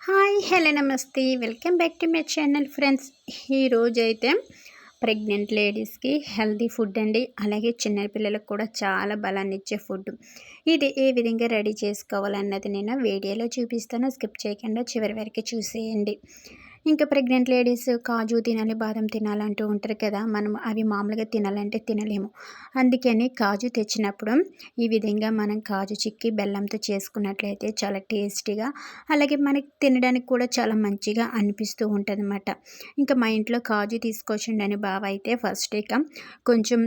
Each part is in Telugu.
హాయ్ హలో నమస్తే welcome back to my channel friends. ఈరోజైతే ప్రెగ్నెంట్ లేడీస్కి హెల్తీ ఫుడ్ అండి, అలాగే చిన్నపిల్లలకు కూడా చాలా బలాన్ని ఇచ్చే ఫుడ్. ఇది ఏ విధంగా రెడీ చేసుకోవాలన్నది నేను వీడియోలో చూపిస్తాను. స్కిప్ చేయకుండా చివరి వరకు చూసేయండి. ఇంకా ప్రెగ్నెంట్ లేడీస్ కాజు తినాలి, బాదం తినాలంటూ ఉంటారు కదా. మనం అవి మామూలుగా తినాలంటే తినలేము. అందుకని కాజు తెచ్చినప్పుడు ఈ విధంగా మనం కాజు చిక్కి బెల్లంతో చేసుకున్నట్లయితే చాలా టేస్టీగా, అలాగే మనకి తినడానికి కూడా చాలా మంచిగా అనిపిస్తూ ఉంటుందన్నమాట. ఇంకా మా ఇంట్లో కాజు తీసుకొచ్చిండని బావ అయితే ఫస్ట్ ఇక కొంచెం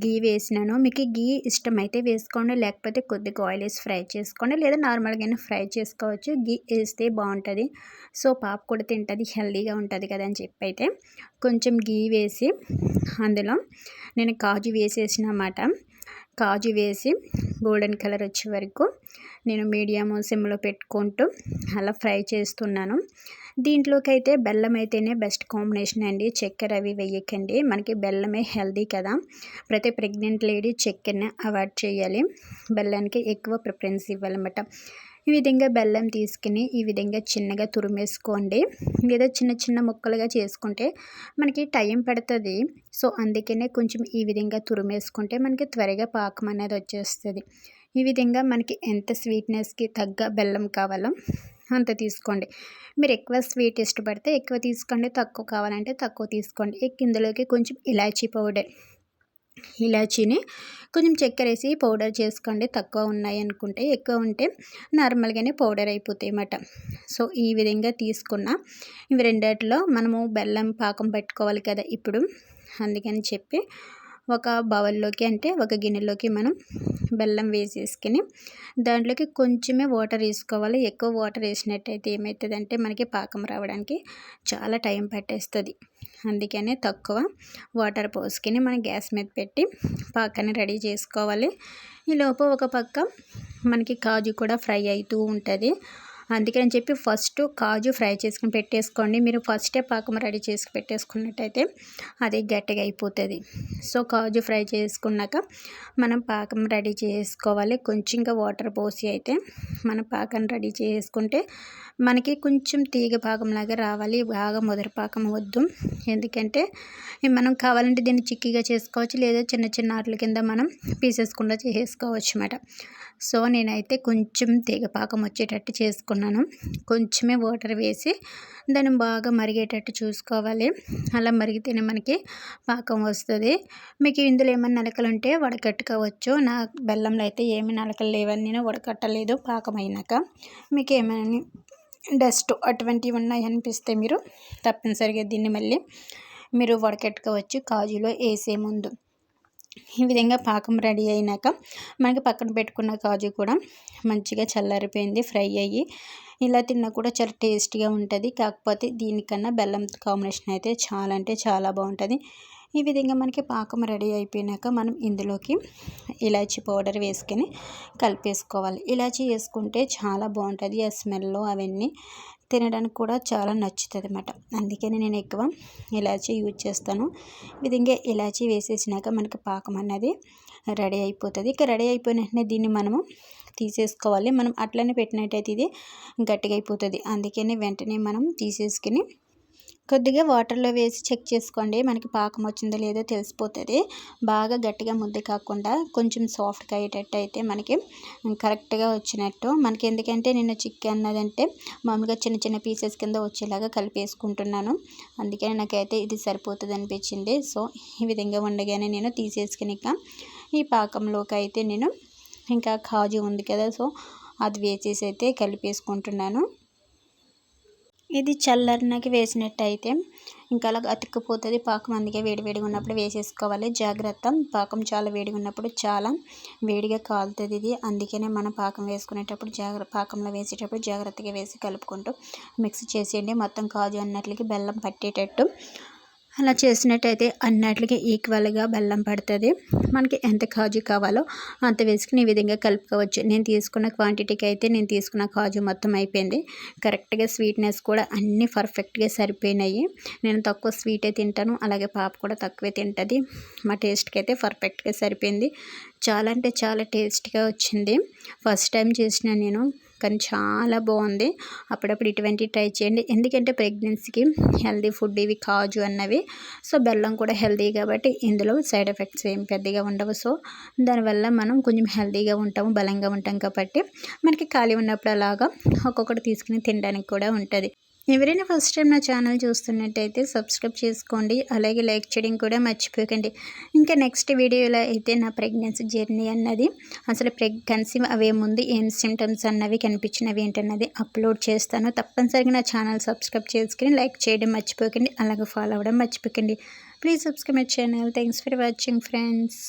గీ వేసినాను. మీకు గీ ఇష్టమైతే వేసుకోండి, లేకపోతే కొద్దిగా ఆయిల్ వేసి ఫ్రై చేసుకోండి, లేదా నార్మల్గానే ఫ్రై చేసుకోవచ్చు. గీ వేస్తే బాగుంటుంది. సో పాప కూడా తింటుంది, హెల్దీగా ఉంటుంది కదా అని చెప్పి అయితే కొంచెం గీ వేసి అందులో నేను కాజు వేసేసినమాట. కాజు వేసి గోల్డెన్ కలర్ వచ్చే వరకు నేను మీడియం సిమ్లో పెట్టుకుంటూ అలా ఫ్రై చేస్తున్నాను. దీంట్లోకి అయితే బెల్లం అయితేనే బెస్ట్ కాంబినేషన్ అండి. చక్కెర అవి వేయకండి, మనకి బెల్లమే హెల్దీ కదా. ప్రతి ప్రెగ్నెంట్ లేడీ చక్కెరని అవాయిడ్ చేయాలి, బెల్లానికి ఎక్కువ ప్రిఫరెన్స్ ఇవ్వాలన్నమాట. ఈ విధంగా బెల్లం తీసుకుని ఈ విధంగా చిన్నగా తురిమేసుకోండి, లేదా చిన్న చిన్న ముక్కలుగా చేసుకుంటే మనకి టైం పడుతుంది. సో అందుకనే కొంచెం ఈ విధంగా తురిమేసుకుంటే మనకి త్వరగా పాకం అనేది వచ్చేస్తుంది. ఈ విధంగా మనకి ఎంత స్వీట్నెస్కి తగ్గ బెల్లం కావాలో అంత తీసుకోండి. మీరు ఎక్కువ స్వీట్ ఇష్టపడితే ఎక్కువ తీసుకోండి, తక్కువ కావాలంటే తక్కువ తీసుకోండి. ఇందులోకి కొంచెం ఇలాచీ పౌడర్, ఇలాచీని కొంచెం చక్కెర వేసి పౌడర్ చేసుకోండి. తక్కువ ఉన్నాయి అనుకుంటే, ఎక్కువ ఉంటే నార్మల్గానే పౌడర్ అయిపోతాయి అన్నమాట. సో ఈ విధంగా తీసుకున్న ఇవి రెండిట్లో మనము బెల్లం పాకం పెట్టుకోవాలి కదా ఇప్పుడు. అందుకని చెప్పి ఒక బౌల్లోకి అంటే ఒక గిన్నెలోకి మనం బెల్లం వేసేసుకుని దాంట్లోకి కొంచెమే వాటర్ వేసుకోవాలి. ఎక్కువ వాటర్ వేసినట్టయితే ఏమవుతుందంటే మనకి పాకం రావడానికి చాలా టైం పట్టేస్తుంది. అందుకనే తక్కువ వాటర్ పోసుకొని మనం గ్యాస్ మీద పెట్టి పాకాన్ని రెడీ చేసుకోవాలి. ఈలోపు ఒక పక్క మనకి కాజు కూడా ఫ్రై అవుతూ ఉంటుంది. అందుకని చెప్పి ఫస్ట్ కాజు ఫ్రై చేసుకుని పెట్టేసుకోండి. మీరు ఫస్టే పాకం రెడీ చేసి పెట్టేసుకున్నట్టయితే అది గట్టిగా అయిపోతుంది. సో కాజు ఫ్రై చేసుకున్నాక మనం పాకం రెడీ చేసుకోవాలి. కొంచెంగా వాటర్ పోసి అయితే మనం పాకం రెడీ చేసుకుంటే మనకి కొంచెం తీగ పాకంలాగా రావాలి, బాగా ముదర పాకం వద్దు. ఎందుకంటే మనం కావాలంటే దీన్ని చిక్కీగా చేసుకోవచ్చు, లేదా చిన్న చిన్న ఆటల కింద మనం పీసెస్కుండా చేసుకోవచ్చు అన్నమాట. సో నేనైతే కొంచెం తీగ పాకం వచ్చేటట్టు చేసుకున్నాను. కొంచెమే వాటర్ వేసి దాన్ని బాగా మరిగేటట్టు చూసుకోవాలి. అలా మరిగితేనే మనకి పాకం వస్తుంది. మీకు ఇందులో ఏమైనా నలకలు ఉంటే వడకట్టుకోవచ్చు. నా బెల్లంలో అయితే ఏమి నలకలు లేవని నేను వడకట్టలేదు. పాకం అయినాక మీకు ఏమైనా డస్ట్ అటువంటివి ఉన్నాయి అనిపిస్తే మీరు తప్పనిసరిగా దీన్ని మళ్ళీ మీరు వడకట్టుకోవచ్చు కాజులో వేసే ముందు. ఈ విధంగా పాకం రెడీ అయినాక మనకి పక్కన పెట్టుకున్న కాజు కూడా మంచిగా చల్లారిపోయింది, ఫ్రై అయ్యి. ఇలా తిన్నా కూడా చాలా టేస్టీగా ఉంటుంది. కాకపోతే దీనికన్నా బెల్లం కాంబినేషన్ అయితే చాలా అంటే చాలా బాగుంటుంది. ఈ విధంగా మనకి పాకం రెడీ అయిపోయినాక మనం ఇందులోకి ఇలాచీ పౌడర్ వేసుకొని కలిపేసుకోవాలి. ఇలాచీ వేసుకుంటే చాలా బాగుంటుంది. ఆ స్మెల్ అవన్నీ తినడానికి కూడా చాలా నచ్చుతుంది అన్నమాట. అందుకని నేను ఎక్కువ ఇలాచీ యూజ్ చేస్తాను. ఈ విధంగా ఇలాచీ వేసేసినాక మనకి పాకం అన్నది రెడీ అయిపోతుంది. ఇక రెడీ అయిపోయిన వెంటనే దీన్ని మనము తీసేసుకోవాలి. మనం అట్లనే పెట్టినట్టయితే ఇది గట్టిగా అయిపోతుంది. అందుకని వెంటనే మనం తీసేసుకుని కొద్దిగా వాటర్లో వేసి చెక్ చేసుకోండి, మనకి పాకం వచ్చిందో లేదో తెలిసిపోతుంది. బాగా గట్టిగా ముద్ద కాకుండా కొంచెం సాఫ్ట్గా అయ్యేటట్టు అయితే మనకి కరెక్ట్గా వచ్చినట్టు. మనకి ఎందుకంటే నేను చికెన్ అన్నదంటే మామూలుగా చిన్న చిన్న పీసెస్ కింద వచ్చేలాగా కలిపేసుకుంటున్నాను. అందుకని నాకైతే ఇది సరిపోతుంది అనిపించింది. సో ఈ విధంగా ఉండగానే నేను తీసేసుకుని ఈ పాకంలోకి అయితే నేను ఇంకా కాజు ఉంది కదా, సో అది వేసేసి అయితే కలిపేసుకుంటున్నాను. ఇది చల్లరినాక వేసినట్టయితే ఇంకా అలా అతుక్కుపోతుంది పాకం. అందుకే వేడివేడిగా ఉన్నప్పుడు వేసేసుకోవాలి. జాగ్రత్త, పాకం చాలా వేడిగా ఉన్నప్పుడు చాలా వేడిగా కాలుతుంది ఇది. అందుకనే మనం పాకం వేసుకునేటప్పుడు పాకంలో వేసేటప్పుడు జాగ్రత్తగా వేసి కలుపుకుంటూ మిక్స్ చేసేయండి. మొత్తం కాజు అన్నట్లకి బెల్లం పట్టేటట్టు అలా చేసినట్టయితే అన్నిటికీ ఈక్వల్గా బెల్లం పడుతుంది. మనకి ఎంత కాజు కావాలో అంత వేసుకుని ఈ విధంగా కలుపుకోవచ్చు. నేను తీసుకున్న క్వాంటిటీకి అయితే నేను తీసుకున్న కాజు మొత్తం అయిపోయింది. కరెక్ట్గా స్వీట్నెస్ కూడా అన్నీ పర్ఫెక్ట్గా సరిపోయినాయి. నేను తక్కువ స్వీటే తింటాను, అలాగే పాప కూడా తక్కువే తింటుంది. మా టేస్ట్కి అయితే పర్ఫెక్ట్గా సరిపోయింది. చాలా అంటే చాలా టేస్ట్గా వచ్చింది. ఫస్ట్ టైం చేసిన నేను కానీ చాలా బాగుంది. అప్పుడప్పుడు ఇటువంటి ట్రై చేయండి. ఎందుకంటే ప్రెగ్నెన్సీకి హెల్దీ ఫుడ్ ఇవి కాజు అన్నవి. సో బెల్లం కూడా హెల్దీ కాబట్టి ఇందులో సైడ్ ఎఫెక్ట్స్ ఏం పెద్దగా ఉండవు. సో దానివల్ల మనం కొంచెం హెల్దీగా ఉంటాము, బలంగా ఉంటాం కాబట్టి మనకి ఖాళీ ఉన్నప్పుడు అలాగా ఒక్కొక్కటి తీసుకుని తినడానికి కూడా ఉంటుంది. ఎవరైనా ఫస్ట్ టైం నా ఛానల్ చూస్తున్నట్టయితే సబ్స్క్రైబ్ చేసుకోండి, అలాగే లైక్ చేయడం కూడా మర్చిపోకండి. ఇంకా నెక్స్ట్ వీడియోలో అయితే నా ప్రెగ్నెన్సీ జర్నీ అన్నది, అసలు కన్సీవ్ అవే ముందు ఏం సిమ్టమ్స్ అన్నవి కనిపించినవి ఏంటన్నది అప్లోడ్ చేస్తాను. తప్పనిసరిగా నా ఛానల్ సబ్స్క్రైబ్ చేసుకుని లైక్ చేయడం మర్చిపోకండి, అలాగే ఫాలో అవ్వడం మర్చిపోకండి. Please subscribe my channel. Thanks for watching friends.